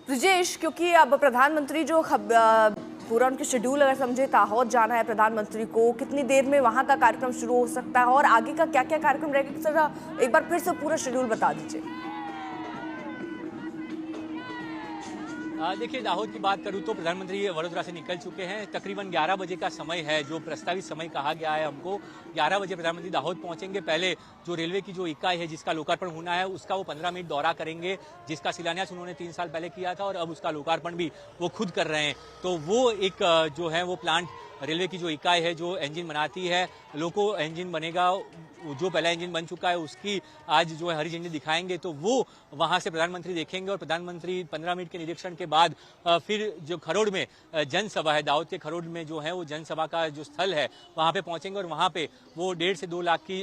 ब्रिजेश, क्योंकि अब प्रधानमंत्री जो पूरा उनके शेड्यूल अगर समझे, दाहोद जाना है प्रधानमंत्री को, कितनी देर में वहां का कार्यक्रम शुरू हो सकता है और आगे का क्या क्या कार्यक्रम रहेगा, सर एक बार फिर से पूरा शेड्यूल बता दीजिए। देखिए, दाहोद की बात करूं तो प्रधानमंत्री वडोदरा से निकल चुके हैं। तकरीबन 11 बजे का समय है, जो प्रस्तावित समय कहा गया है हमको। 11 बजे प्रधानमंत्री दाहोद पहुंचेंगे। पहले जो रेलवे की जो इकाई है जिसका लोकार्पण होना है, उसका वो 15 मिनट दौरा करेंगे, जिसका शिलान्यास उन्होंने 3 साल पहले किया था और अब उसका लोकार्पण भी वो खुद कर रहे हैं। तो वो एक जो है वो प्लांट, रेलवे की जो इकाई है जो इंजन बनाती है, लोको इंजन बनेगा, जो पहला इंजन बन चुका है उसकी आज जो है हरी झंडी दिखाएंगे। तो वो वहां से प्रधानमंत्री देखेंगे और प्रधानमंत्री 15 मिनट के निरीक्षण के बाद फिर जो खरोड़ में जनसभा है, दाहोद के खरोड़ में जो है वो जनसभा का जो स्थल है वहां पे पहुंचेंगे और वहां पे वो 1.5 से 2 लाख की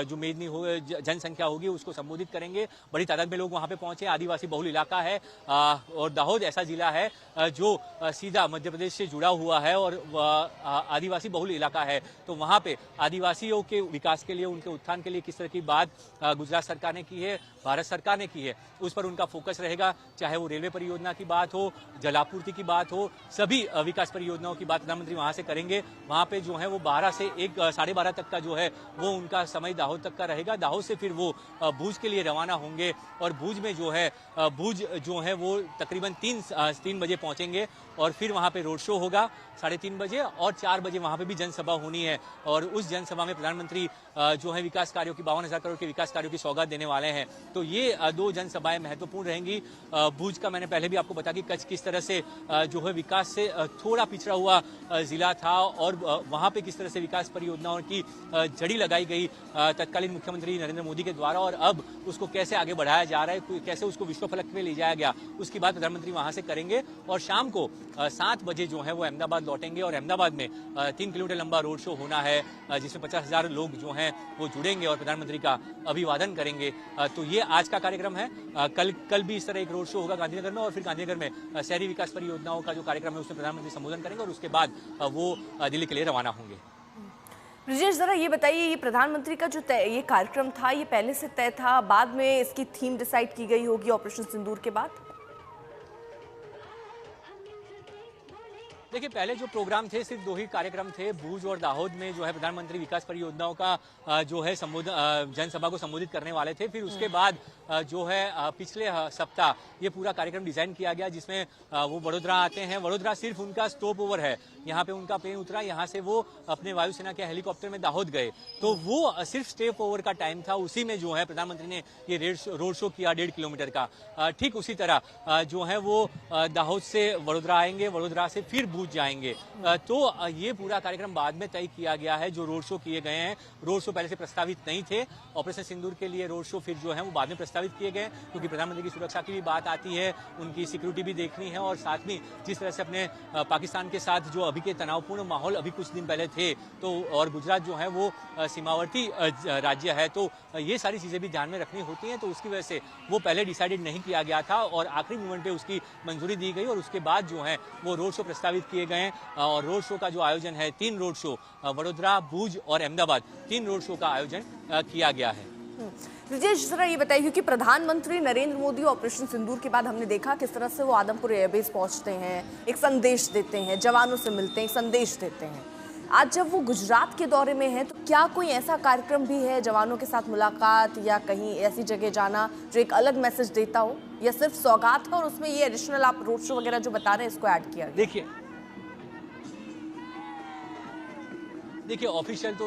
जो मेदनी हो जनसंख्या होगी उसको संबोधित करेंगे। बड़ी तादाद में लोग वहां पे पहुंचे। आदिवासी बहुल इलाका है और दाहोद ऐसा जिला है जो सीधा मध्य प्रदेश से जुड़ा हुआ है और आदिवासी बहुल इलाका है। तो वहां पे आदिवासियों के विकास के लिए, उनके उत्थान के लिए किस तरह की बात गुजरात सरकार ने की है, भारत सरकार ने की है, उस पर उनका फोकस रहेगा। चाहे वो रेलवे परियोजना की बात हो, जलापूर्ति की बात हो, सभी विकास परियोजनाओं की बात प्रधानमंत्री वहां से करेंगे। वहां पे जो है वो 12 से 12:30 तक का जो है वो उनका समय दाहोद तक का रहेगा। दाहोद से फिर वो भूज के लिए रवाना होंगे और भूज में जो है भूज जो है वो तकरीबन 3 बजे पहुंचेंगे और फिर वहां पे रोड शो होगा 3:30 बजे और 4 बजे वहां पे भी जनसभा होनी है। और उस जनसभा में प्रधानमंत्री जो है विकास कार्यों की 52,000 करोड़ के विकास कार्यों की सौगात देने वाले हैं। तो ये 2 जनसभाएं महत्वपूर्ण रहेंगी। भूज का मैंने पहले भी आपको बताया कि कच्छ किस तरह से जो है विकास से थोड़ा पिछड़ा हुआ जिला था और वहां पे किस तरह से विकास परियोजनाओं की जड़ी लगाई गई तत्कालीन मुख्यमंत्री नरेंद्र मोदी के द्वारा और अब उसको कैसे आगे बढ़ाया जा रहा है, कैसे उसको विश्व फलक पे ले जाया गया, उसकी बात प्रधानमंत्री वहां से करेंगे। और शाम को 7 बजे जो है वो अहमदाबाद लौटेंगे और अहमदाबाद में 3 किलोमीटर लंबा रोड शो होना है जिसमें 50,000 लोग जो हैं वो जुड़ेंगे और प्रधानमंत्री का अभिवादन करेंगे। तो ये आज का कार्यक्रम है। कल भी इस तरह एक रोड शो होगा गांधीनगर में और फिर गांधीनगर में शहरी विकास परियोजनाओं का जो कार्यक्रम है उसमें प्रधानमंत्री संबोधन करेंगे और उसके बाद वो दिल्ली के लिए रवाना होंगे। ब्रिजेश, जरा ये बताइए, ये प्रधानमंत्री का जो ये कार्यक्रम था, ये पहले से तय था, बाद में इसकी थीम डिसाइड की गई होगी ऑपरेशन सिंदूर के बाद? देखिए, पहले जो प्रोग्राम थे सिर्फ 2 ही कार्यक्रम थे। भूज और दाहोद में जो है प्रधानमंत्री विकास परियोजनाओं का जो है जनसभा को संबोधित करने वाले थे। फिर उसके बाद जो है पिछले सप्ताह ये पूरा कार्यक्रम डिजाइन किया गया जिसमें वो वडोदरा आते हैं। वडोदरा सिर्फ उनका स्टॉप ओवर है, यहाँ पे उनका प्लेन उतरा, यहाँ से वो अपने वायुसेना के हेलीकॉप्टर में दाहोद गए। तो वो सिर्फ स्टॉप ओवर का टाइम था, उसी में जो है प्रधानमंत्री ने ये रोड शो किया 1.5 किलोमीटर का। ठीक उसी तरह जो है वो दाहोद से वडोदरा आएंगे, वडोदरा से फिर भूज जाएंगे। तो ये पूरा कार्यक्रम बाद में तय किया गया है। जो रोड शो किए गए हैं, रोड शो पहले से प्रस्तावित नहीं थे। ऑपरेशन सिंदूर के लिए रोड शो फिर जो है वो बाद में प्रस्तावित किए गए, क्योंकि प्रधानमंत्री की सुरक्षा की भी बात आती है, उनकी सिक्योरिटी भी देखनी है और साथ में जिस तरह से अपने पाकिस्तान के साथ जो अभी के तनावपूर्ण माहौल अभी कुछ दिन पहले थे, तो और गुजरात जो है वो सीमावर्ती राज्य है, तो ये सारी चीजें भी ध्यान में रखनी होती हैं। तो उसकी वजह से वो पहले डिसाइडेड नहीं किया गया था और आखिरी मोमेंट पे उसकी मंजूरी दी गई और उसके बाद जो है वो रोड शो प्रस्तावित किए गए। और रोड शो का जो आयोजन है, 3 रोड शो, वडोदरा, भूज और अहमदाबाद, 3 रोड शो का आयोजन किया गया है। ब्रिजेश, जरा ये बताइए, क्योंकि प्रधानमंत्री नरेंद्र मोदी ऑपरेशन सिंदूर के बाद हमने देखा किस तरह से वो आदमपुर एयरबेस पहुंचते हैं, एक संदेश देते हैं, जवानों से मिलते हैं, एक संदेश देते हैं। आज जब वो गुजरात के दौरे में है, तो क्या कोई ऐसा कार्यक्रम भी है, जवानों के साथ मुलाकात या कहीं ऐसी जगह जाना जो एक अलग मैसेज देता हो, या सिर्फ सौगात है और उसमें ये एडिशनल आप रोड शो वगैरह जो बता रहे हैं इसको ऐड किया गया? देखिए, ऑफिशियल तो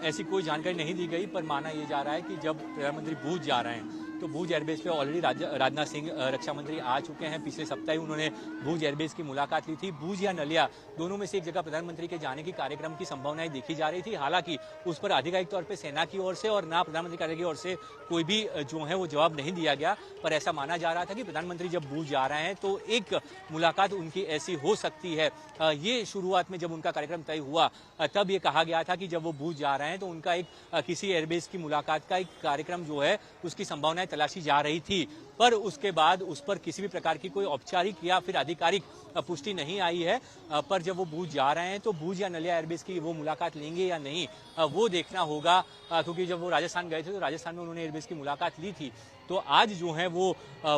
ऐसी कोई जानकारी नहीं दी गई, पर माना यह जा रहा है कि जब प्रधानमंत्री भूज जा रहे हैं तो भूज एयरबेस पे ऑलरेडी राजनाथ सिंह रक्षा मंत्री आ चुके हैं। पिछले सप्ताह ही उन्होंने भूज एयरबेस की मुलाकात ली थी। भूज या नलिया, दोनों में से एक जगह प्रधानमंत्री के जाने की कार्यक्रम की संभावनाएं देखी जा रही थी। हालांकि उस पर आधिकारिक तौर पर सेना की ओर से और ना प्रधानमंत्री कार्यालय की ओर से कोई भी जो है वो जवाब नहीं दिया गया, पर ऐसा माना जा रहा था कि प्रधानमंत्री जब भूज जा रहे हैं तो एक मुलाकात उनकी ऐसी हो सकती है। ये शुरुआत में जब उनका कार्यक्रम तय हुआ तब ये कहा गया था कि जब वो भूज जा रहे हैं तो उनका एक किसी एयरबेस की मुलाकात का एक कार्यक्रम जो है उसकी संभावनाएं तलाशी जा रही थी, पर उसके बाद उस पर किसी भी प्रकार की कोई औपचारिक या फिर आधिकारिक पुष्टि नहीं आई है। पर जब वो भूज जा रहे हैं तो भूज या नलिया एयरबेस की वो मुलाकात लेंगे या नहीं वो देखना होगा, क्योंकि जब वो राजस्थान गए थे तो राजस्थान में उन्होंने एयरबेस की मुलाकात ली थी। तो आज जो है वो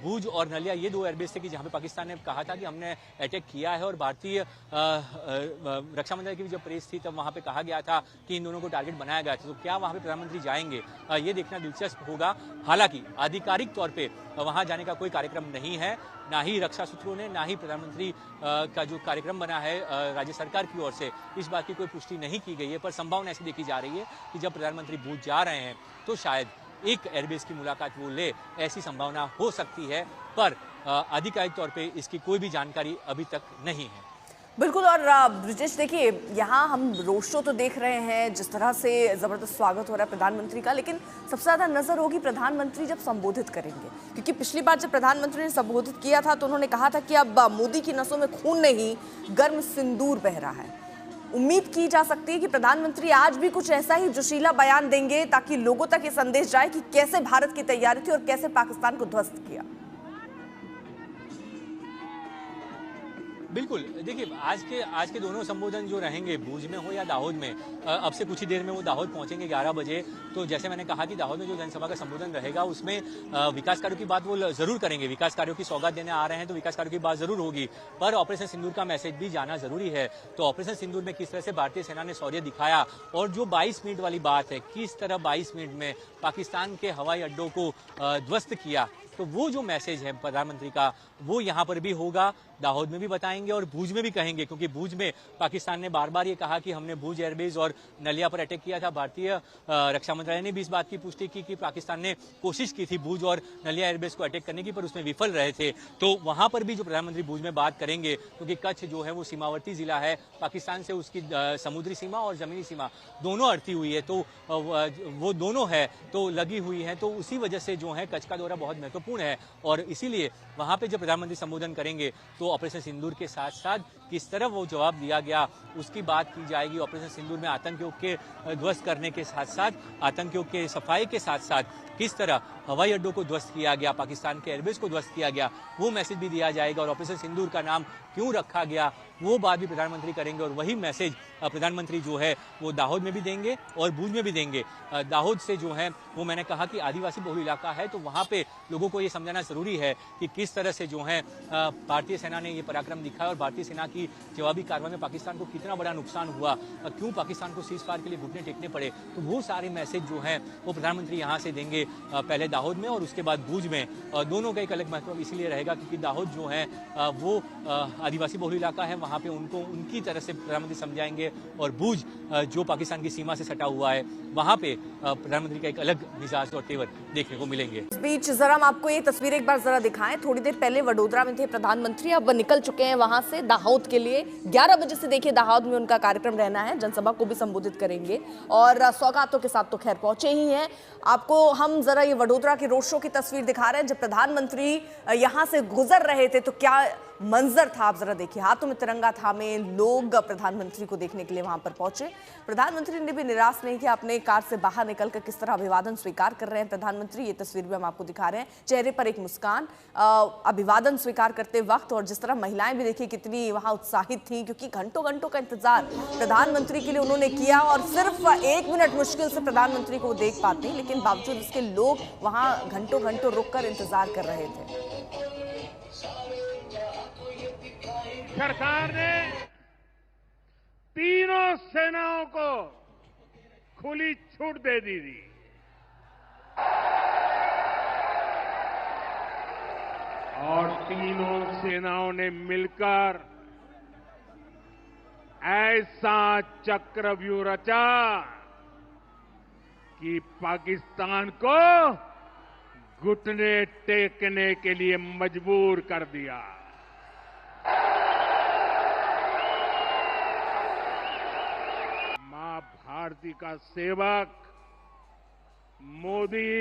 भूज और नलिया ये दो एयरबेस थे कि जहां पे पाकिस्तान ने कहा था कि हमने अटैक किया है, और भारतीय रक्षा मंत्रालय की भी जब प्रेस थी तब वहां पे कहा गया था कि इन दोनों को टारगेट बनाया गया था। तो क्या वहां पे प्रधानमंत्री जाएंगे, ये देखना दिलचस्प होगा। हालांकि आधिकारिक तौर पे वहां जाने का कोई कार्यक्रम नहीं है, ना ही रक्षा सूत्रों ने, ना ही प्रधानमंत्री का जो कार्यक्रम बना है राज्य सरकार की ओर से, इस बात की कोई पुष्टि नहीं की गई है। पर संभावना ऐसी देखी जा रही है कि जब प्रधानमंत्री भूज जा रहे हैं तो शायद एक एयरबेस की मुलाकात वो ले, ऐसी संभावना हो सकती है। पर आधिकारिक तौर पे इसकी कोई भी जानकारी अभी तक नहीं है। बिल्कुल। और ब्रिजेश, देखिए यहाँ हम रोड शो तो देख रहे हैं, जिस तरह से ज़बरदस्त स्वागत हो रहा है प्रधानमंत्री का, लेकिन सबसे ज़्यादा नज़र होगी प्रधानमंत्री जब संबोधित करेंगे, क्योंकि पिछली बार जब प्रधानमंत्री ने संबोधित किया था तो उन्होंने कहा था कि अब मोदी की नसों में खून नहीं, गर्म सिंदूर बह रहा है। उम्मीद की जा सकती है कि प्रधानमंत्री आज भी कुछ ऐसा ही जोशीला बयान देंगे ताकि लोगों तक ये संदेश जाए कि कैसे भारत की तैयारी थी और कैसे पाकिस्तान को ध्वस्त किया। बिल्कुल, देखिए आज के दोनों संबोधन जो रहेंगे, भूज में हो या दाहोद में, अब से कुछ ही देर में वो दाहोद पहुंचेंगे 11 बजे। तो जैसे मैंने कहा कि दाहोद में जो जनसभा का संबोधन रहेगा उसमें विकास कार्यों की बात वो जरूर करेंगे। विकास कार्यों की सौगात देने आ रहे हैं तो विकास कार्यों की बात जरूर होगी, पर ऑपरेशन सिंदूर का मैसेज भी जाना जरूरी है। तो ऑपरेशन सिंदूर में किस तरह से भारतीय सेना ने शौर्य दिखाया, और जो 22 मिनट वाली बात है, किस तरह 22 मिनट में पाकिस्तान के हवाई अड्डों को ध्वस्त किया, तो वो जो मैसेज है प्रधानमंत्री का वो यहाँ पर भी होगा, दाहोद में भी बताएंगे और भूज में भी कहेंगे। क्योंकि भूज में पाकिस्तान ने बार बार ये कहा कि हमने भूज एयरबेस और नलिया पर अटैक किया था। भारतीय रक्षा मंत्रालय ने भी इस बात की पुष्टि की कि पाकिस्तान ने कोशिश की थी भूज और नलिया एयरबेस को अटैक करने की, पर उसमें विफल रहे थे। तो वहां पर भी जो प्रधानमंत्री भूज में बात करेंगे, क्योंकि कच्छ जो है वो सीमावर्ती जिला है, पाकिस्तान से उसकी समुद्री सीमा और जमीनी सीमा दोनों अड़ती हुई है, तो वो दोनों है तो लगी हुई है। तो उसी वजह से जो है कच्छ का दौरा बहुत महत्वपूर्ण है, और इसीलिए वहां पे जब प्रधानमंत्री संबोधन करेंगे तो ऑपरेशन सिंदूर के साथ साथ किस तरह वो जवाब दिया गया उसकी बात की जाएगी। ऑपरेशन सिंदूर में आतंकियों के ध्वस्त करने के साथ साथ, आतंकियों के सफाई के साथ साथ किस तरह हवाई अड्डों को ध्वस्त किया गया, पाकिस्तान के एयरबेस को ध्वस्त किया गया, वो मैसेज भी दिया जाएगा। और ऑपरेशन सिंदूर का नाम क्यों रखा गया वो बात भी प्रधानमंत्री करेंगे, और वही मैसेज प्रधानमंत्री जो है वो दाहोद में भी देंगे और भूज में भी देंगे। दाहोद से जो है वो मैंने कहा कि आदिवासी बहुल इलाका है, तो वहाँ पे लोगों को ये समझाना जरूरी है कि किस तरह से जो है भारतीय सेना ने ये पराक्रम दिखाया, और भारतीय सेना की जवाबी कार्रवाई में पाकिस्तान को कितना बड़ा नुकसान हुआ, क्यों पाकिस्तान को सीज फायर के लिए घुटने टेकने पड़े। तो वो सारे मैसेज जो है वो प्रधानमंत्री यहाँ से देंगे, पहले दाहोद में और उसके बाद भूज में। दोनों का एक अलग महत्व इसलिए रहेगा क्योंकि दाहोद जो है वो आदिवासी बहुल इलाका है, वहाँ पे उनको उनकी तरह से प्रधानमंत्री समझाएंगे, और भूज जो पाकिस्तान की सीमा से सटा हुआ है वहाँ पे प्रधानमंत्री का एक अलग मिजाज और तेवर देखने को मिलेंगे। इस बीच जरा हम आपको ये तस्वीर एक बार जरा दिखाएं। थोड़ी देर पहले वडोदरा में थे प्रधानमंत्री, अब निकल चुके हैं वहां से दाहोद के लिए। 11 बजे से देखिए दाहोद में उनका कार्यक्रम रहना है, जनसभा को भी संबोधित करेंगे और सौगातों के साथ तो खैर पहुंचे ही हैं। आपको हम जरा ये वडोदरा के रोड शो की तस्वीर दिखा रहे हैं। जब प्रधानमंत्री यहां से गुजर रहे थे तो क्या मंजर था, आप जरा देखिए। हाथों में तिरंगा थामे लोग प्रधानमंत्री को देखने के लिए वहां पर पहुंचे। प्रधानमंत्री ने भी निराश नहीं किया, अपने कार से बाहर निकलकर किस तरह अभिवादन स्वीकार कर रहे हैं प्रधानमंत्री, ये तस्वीर भी हम आपको दिखा रहे हैं। चेहरे पर एक मुस्कान अभिवादन स्वीकार करते वक्त, और जिस तरह महिलाएं भी देखिए कितनी वहां उत्साहित थी, क्योंकि घंटों घंटों का इंतजार प्रधानमंत्री के लिए उन्होंने किया, और सिर्फ 1 मिनट मुश्किल से प्रधानमंत्री को देख पाते, लेकिन बावजूद इसके लोग वहां घंटों घंटों रुककर इंतजार कर रहे थे। सरकार ने तीनों सेनाओं को खुली छूट दे दी थी। और तीनों सेनाओं ने मिलकर ऐसा चक्रव्यूह रचा कि पाकिस्तान को घुटने टेकने के लिए मजबूर कर दिया। मां भारती का सेवक मोदी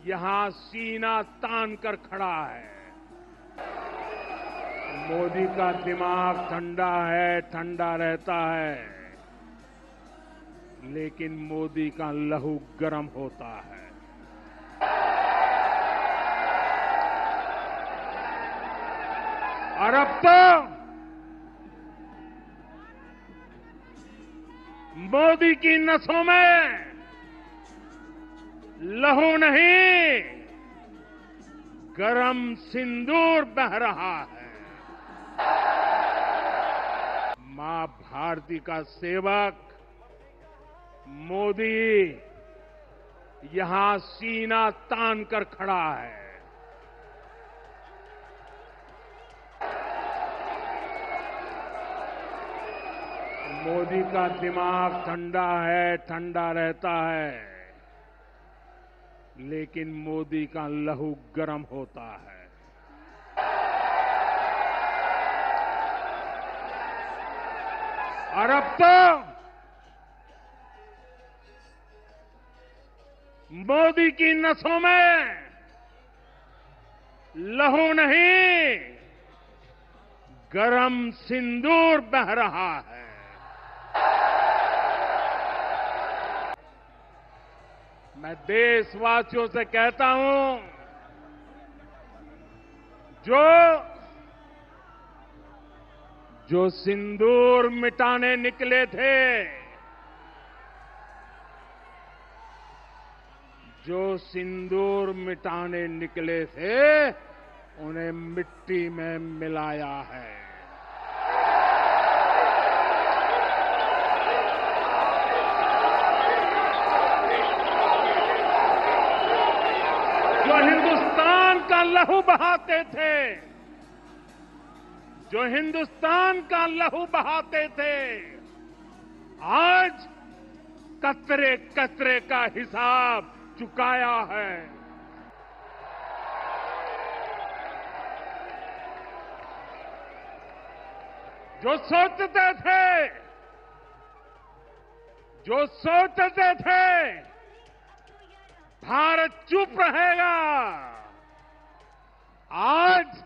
यहां सीना तान कर खड़ा है। मोदी का दिमाग ठंडा है, ठंडा रहता है, लेकिन मोदी का लहू गर्म होता है। और अब तो मोदी की नसों में लहू नहीं, गरम सिंदूर बह रहा है। मां भारती का सेवक मोदी यहां सीना तान कर खड़ा है। मोदी का दिमाग ठंडा है, ठंडा रहता है, लेकिन मोदी का लहू गर्म होता है। और अब तो मोदी की नसों में लहू नहीं, गरम सिंदूर बह रहा है। मैं देशवासियों से कहता हूं, जो सिंदूर मिटाने निकले थे, जो सिंदूर मिटाने निकले थे, उन्हें मिट्टी में मिलाया है। जो हिंदुस्तान का लहू बहाते थे, जो हिंदुस्तान का लहू बहाते थे, आज कतरे कतरे का हिसाब चुकाया है। जो सोचते थे भारत चुप रहेगा, आज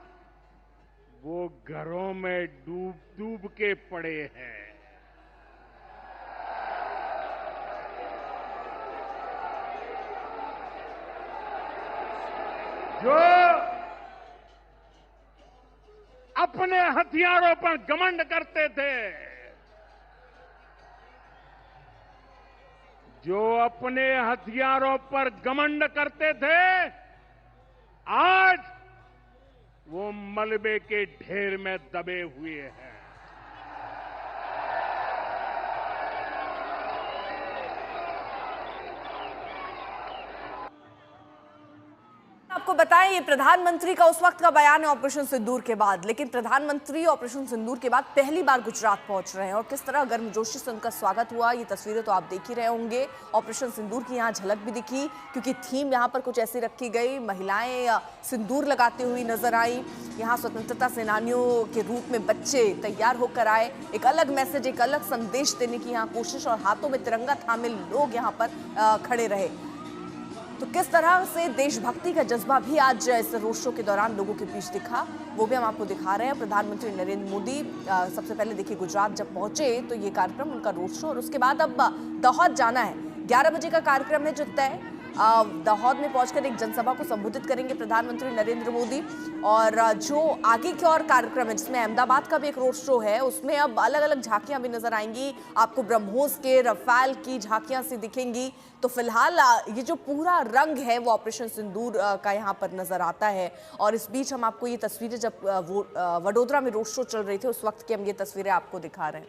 वो घरों में डूब डूब के पड़े हैं। जो अपने हथियारों पर घमंड करते थे, जो अपने हथियारों पर घमंड करते थे, आज वो मलबे के ढेर में दबे हुए हैं। आपको बताएं, ये प्रधानमंत्री का उस वक्त का बयान है ऑपरेशन सिंदूर के बाद, लेकिन प्रधानमंत्री ऑपरेशन सिंदूर के बाद पहली बार गुजरात पहुंच रहे हैं और किस तरह गर्मजोशी से उनका स्वागत हुआ, ये तस्वीरें तो आप देख ही रहे होंगे। ऑपरेशन सिंदूर की यहाँ झलक भी दिखी, क्योंकि थीम यहाँ पर कुछ ऐसी रखी गई, महिलाएं सिंदूर लगाती हुई नजर आई। यहाँ स्वतंत्रता सेनानियों के रूप में बच्चे तैयार होकर आए, एक अलग मैसेज, एक अलग संदेश देने की यहाँ कोशिश, और हाथों में तिरंगा थामे लोग यहाँ पर खड़े रहे। तो किस तरह से देशभक्ति का जज्बा भी आज इस रोड शो के दौरान लोगों के बीच दिखा, वो भी हम आपको दिखा रहे हैं। प्रधानमंत्री नरेंद्र मोदी सबसे पहले देखिए गुजरात जब पहुंचे तो ये कार्यक्रम, उनका रोड शो, और उसके बाद अब दाहोद जाना है। 11 बजे का कार्यक्रम है जो तय। दाहोद में पहुंचकर एक जनसभा को संबोधित करेंगे प्रधानमंत्री नरेंद्र मोदी, और जो आगे के और कार्यक्रम है जिसमें अहमदाबाद का भी एक रोड शो है, उसमें अब अलग अलग झांकियां भी नजर आएंगी आपको। ब्रह्मोस के रफाल की झांकियां सी दिखेंगी। तो फिलहाल ये जो पूरा रंग है वो ऑपरेशन सिंदूर का यहाँ पर नजर आता है। और इस बीच हम आपको ये तस्वीरें, जब वो वडोदरा में रोड शो चल रही थी उस वक्त की हम ये तस्वीरें आपको दिखा रहे हैं।